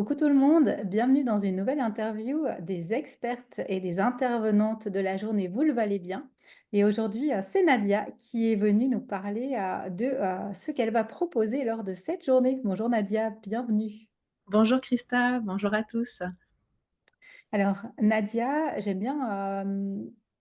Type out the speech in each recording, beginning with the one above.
Coucou tout le monde, bienvenue dans une nouvelle interview des expertes et des intervenantes de la journée Vous le valez bien. Et aujourd'hui, c'est Nadia qui est venue nous parler de ce qu'elle va proposer lors de cette journée. Bonjour Nadia, bienvenue. Bonjour Christa, bonjour à tous. Alors Nadia, j'aime bien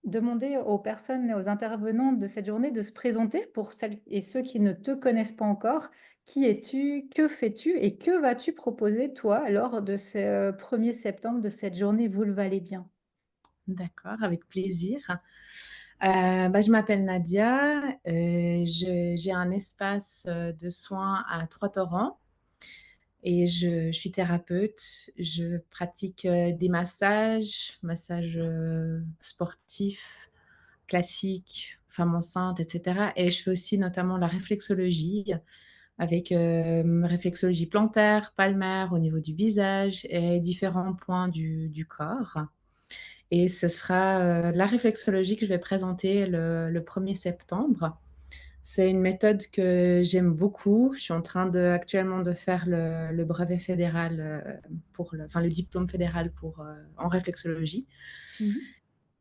demander aux personnes, aux intervenantes de cette journée de se présenter pour celles et ceux qui ne te connaissent pas encore. Qui es-tu? Que fais-tu? Et que vas-tu proposer toi lors de ce 1er septembre, de cette journée Vous le valez bien? D'accord, avec plaisir. Je m'appelle Nadia, j'ai un espace, de soins à Troistorrents et je suis thérapeute. Je pratique, des massages, sportifs, classiques, femmes enceintes et cetera, et je fais aussi notamment la réflexologie avec, réflexologie plantaire, palmaire, au niveau du visage et différents points du corps. Et ce sera, la réflexologie que je vais présenter le 1er septembre. C'est une méthode que j'aime beaucoup. Je suis en train actuellement de faire le brevet fédéral, le diplôme fédéral en réflexologie. Mmh.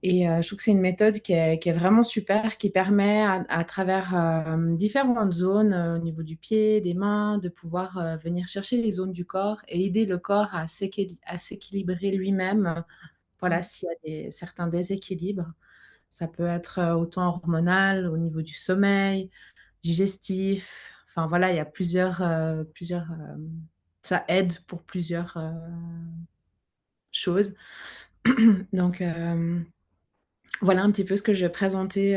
Et je trouve que c'est une méthode qui est vraiment super, qui permet à travers, différentes zones, au niveau du pied, des mains, de pouvoir, venir chercher les zones du corps et aider le corps à s'équilibrer lui-même. Voilà, s'il y a certains déséquilibres. Ça peut être, autant hormonal, au niveau du sommeil, digestif. Enfin voilà, il y a ça aide pour plusieurs, choses. Donc voilà un petit peu ce que je vais présenter,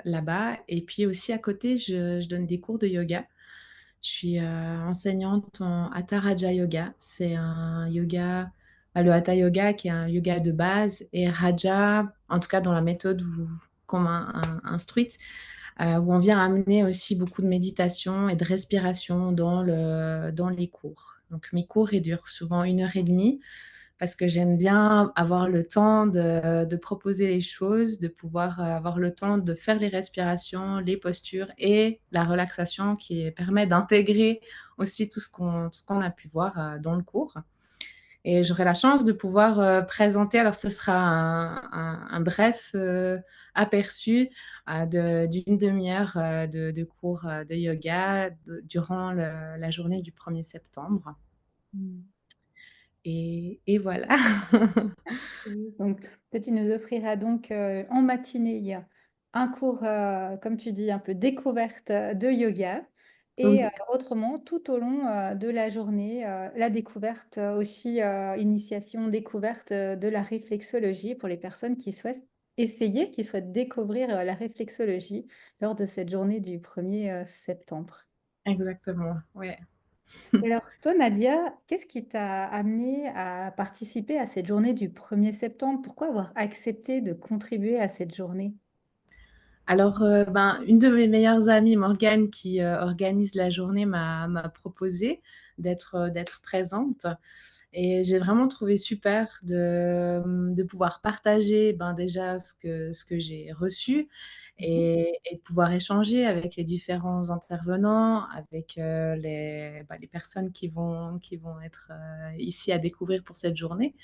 là-bas, et puis aussi à côté, je donne des cours de yoga. Je suis, enseignante en Hatha Raja Yoga. C'est un yoga, le Hatha Yoga qui est un yoga de base, et Raja, en tout cas dans la méthode qu'on m'a instruite, où on vient amener aussi beaucoup de méditation et de respiration dans les cours. Donc mes cours, ils durent souvent 1 heure et demie, parce que j'aime bien avoir le temps de proposer les choses, de pouvoir, avoir le temps de faire les respirations, les postures et la relaxation qui permet d'intégrer aussi tout ce qu'on a pu voir, dans le cours. Et j'aurai la chance de pouvoir, présenter, alors ce sera un bref, aperçu, d'une demi-heure, de cours, de yoga durant la journée du 1er septembre, Mmh. et voilà. Oui, donc toi, tu nous offriras donc, en matinée, il y a un cours, comme tu dis, un peu découverte, de yoga et Oui. autrement, tout au long, de la journée, la découverte, aussi, initiation, découverte, de la réflexologie pour les personnes qui souhaitent essayer, qui souhaitent découvrir, la réflexologie lors de cette journée du 1er septembre. Exactement, ouais. Et alors, toi, Nadia, qu'est-ce qui t'a amené à participer à cette journée du 1er septembre? Pourquoi avoir accepté de contribuer à cette journée? Alors, une de mes meilleures amies, Morgane, qui, organise la journée, m'a proposé d'être présente, et j'ai vraiment trouvé super de pouvoir partager, déjà ce que j'ai reçu, Mmh. et de pouvoir échanger avec les différents intervenants, avec, les personnes qui vont être, ici à découvrir pour cette journée.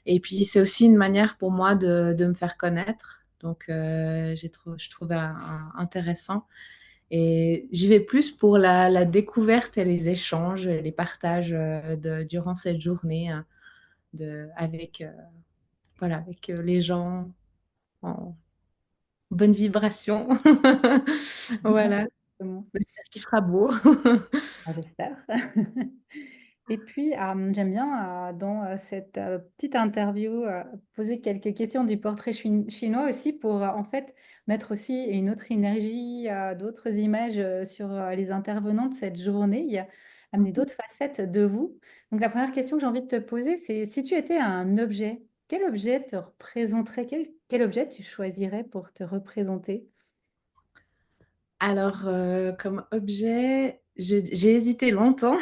Et puis c'est aussi une manière pour moi de me faire connaître. Donc je trouvais intéressant, et j'y vais plus pour la découverte et les échanges et les partages, durant cette journée, hein, avec les gens en bonne vibration. Voilà, Exactement. j'espère qu'il fera beau. Ah, j'espère. Et puis, j'aime bien, dans, cette, petite interview, poser quelques questions du portrait chinois aussi pour, en fait, mettre aussi une autre énergie, d'autres images, sur, les intervenants de cette journée, amener Mmh. d'autres facettes de vous. Donc la première question que j'ai envie de te poser, c'est si tu étais un objet, quel objet te représenterait? Quel objet tu choisirais pour te représenter? Alors, comme objet, j'ai hésité longtemps.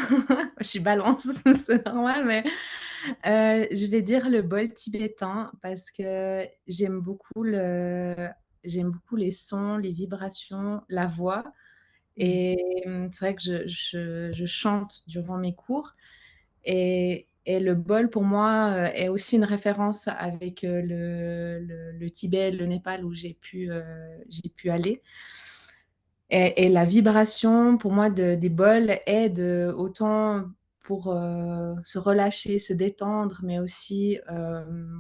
Je suis Balance, c'est normal, mais je vais dire le bol tibétain, parce que j'aime beaucoup les sons, les vibrations, la voix, Mmh. et c'est vrai que je chante durant mes cours, et Et le bol, pour moi, est aussi une référence avec le Tibet, le Népal, où j'ai pu aller. Et la vibration, pour moi, des bols aide autant pour se relâcher, se détendre, mais aussi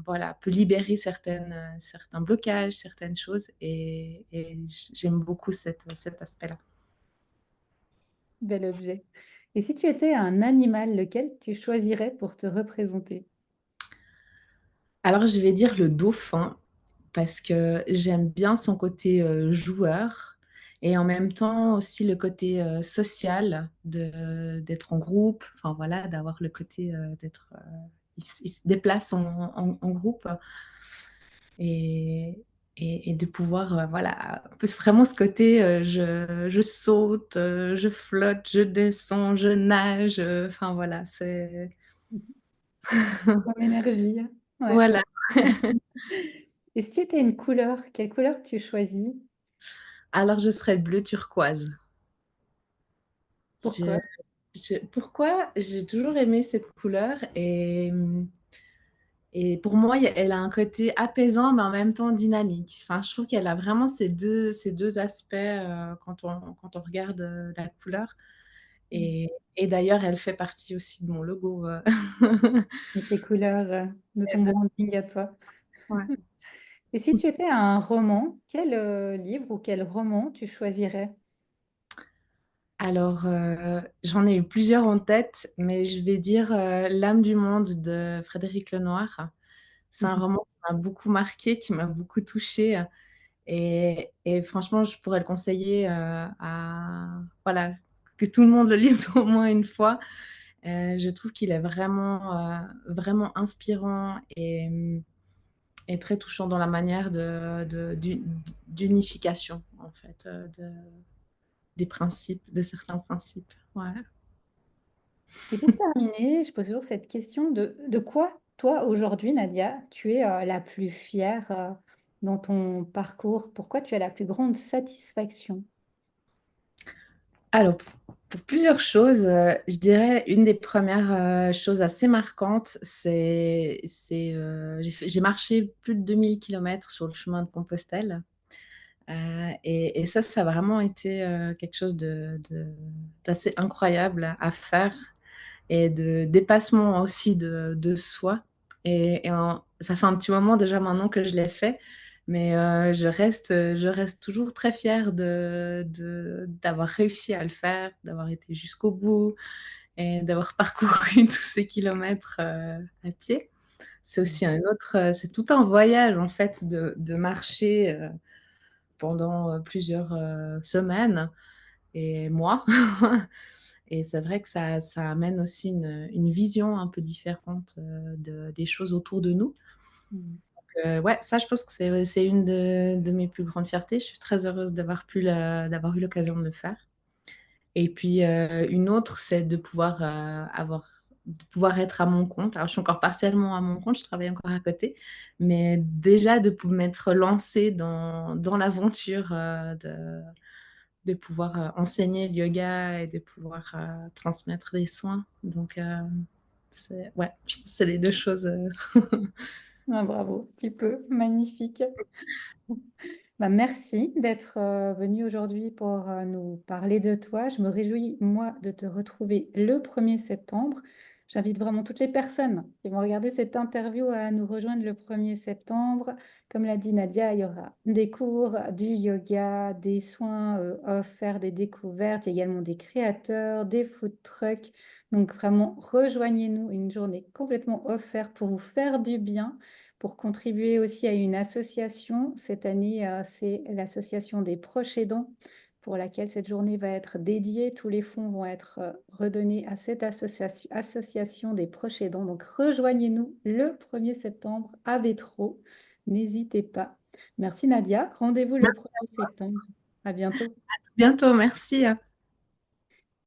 voilà, peut libérer certains blocages, certaines choses. Et j'aime beaucoup cet aspect-là. Bel objet. Et si tu étais un animal, lequel tu choisirais pour te représenter? Alors, je vais dire le dauphin, parce que j'aime bien son côté joueur et en même temps aussi le côté social d'être en groupe, enfin voilà, d'avoir le côté d'être. Il se déplace en groupe et, et de pouvoir, voilà, vraiment ce côté je saute, je flotte, je descends, je nage, enfin voilà, c'est. Comme énergie, ouais. Voilà. Et si tu étais une couleur, quelle couleur tu choisis? Alors je serais le bleu turquoise. Je, Pourquoi? Pourquoi? J'ai toujours aimé cette couleur et pour moi, elle a un côté apaisant, mais en même temps dynamique. Enfin, je trouve qu'elle a vraiment ces deux aspects quand on regarde la couleur. Mmh. Et d'ailleurs, elle fait partie aussi de mon logo. Et tes couleurs, de ton De- branding à toi. ouais. Et si tu étais un roman, quel, livre ou quel roman tu choisirais? Alors, j'en ai eu plusieurs en tête, mais je vais dire L'âme du monde de Frédéric Lenoir. C'est un Mmh. roman qui m'a beaucoup marqué, qui m'a beaucoup touchée. Et franchement, je pourrais le conseiller voilà, que tout le monde le lise au moins une fois. Je trouve qu'il est vraiment inspirant et très touchant dans la manière d'unification, en fait, des principes, de certains principes. Ouais. Et pour terminer, je pose toujours cette question de quoi, toi, aujourd'hui, Nadia, tu es, la plus fière, dans ton parcours? Pourquoi tu as la plus grande satisfaction? Alors, pour plusieurs choses, je dirais une des premières choses assez marquantes, j'ai marché plus de 2000 kilomètres sur le chemin de Compostelle. Et ça a vraiment été quelque chose d'assez incroyable à faire et de dépassement aussi de soi. Ça fait un petit moment déjà maintenant que je l'ai fait, mais je reste toujours très fière d'avoir réussi à le faire, d'avoir été jusqu'au bout et d'avoir parcouru tous ces kilomètres à pied. C'est aussi c'est tout un voyage en fait de marcher pendant plusieurs semaines et mois. Et c'est vrai que ça amène aussi une vision un peu différente des choses autour de nous. Mmh. Ouais, ça, je pense que c'est une de mes plus grandes fiertés. Je suis très heureuse d'avoir eu l'occasion de le faire. Et puis, une autre, c'est de pouvoir être à mon compte. Alors, je suis encore partiellement à mon compte, je travaille encore à côté, mais déjà m'être lancée dans l'aventure de pouvoir enseigner le yoga et de pouvoir transmettre des soins. Donc, ouais, je pense que c'est les deux choses. Ah bravo, tu peux, magnifique. Bah, merci d'être, venue aujourd'hui pour, nous parler de toi. Je me réjouis, moi, de te retrouver le 1er septembre. J'invite vraiment toutes les personnes qui vont regarder cette interview à nous rejoindre le 1er septembre. Comme l'a dit Nadia, il y aura des cours, du yoga, des soins, offerts, des découvertes, il y a également des créateurs, des food trucks. Donc vraiment, rejoignez-nous, une journée complètement offerte pour vous faire du bien. Pour contribuer aussi à une association. Cette année, c'est l'association des proches aidants pour laquelle cette journée va être dédiée. Tous les fonds vont être redonnés à cette association des proches aidants. Donc rejoignez-nous le 1er septembre à Vétro. N'hésitez pas. Merci Nadia. Rendez-vous le 1er septembre. À bientôt. Bientôt, merci.